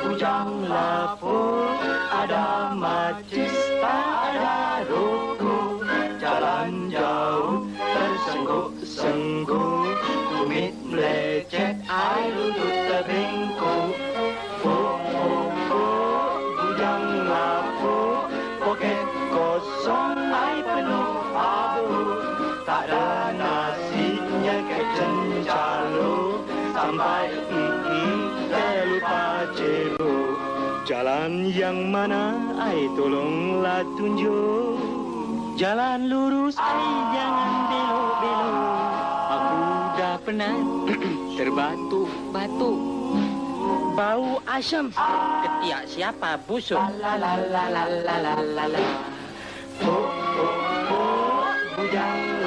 Bujanglah ada macis, tak ada rokok. Jalan jauh tersengguk-sengguk, tumit melecet, air lutut terbengkok. Bujanglah poket kosong, air penuh abu. Tak ada nasinya kecencalo, sampai terlupa cebok. Jalan yang mana, ai tolonglah tunjuk. Jalan lurus, ai jangan belok-belok. Aku dah penat terbatuk-batuk. Bau asam, ketiak siapa busuk. Bujanglah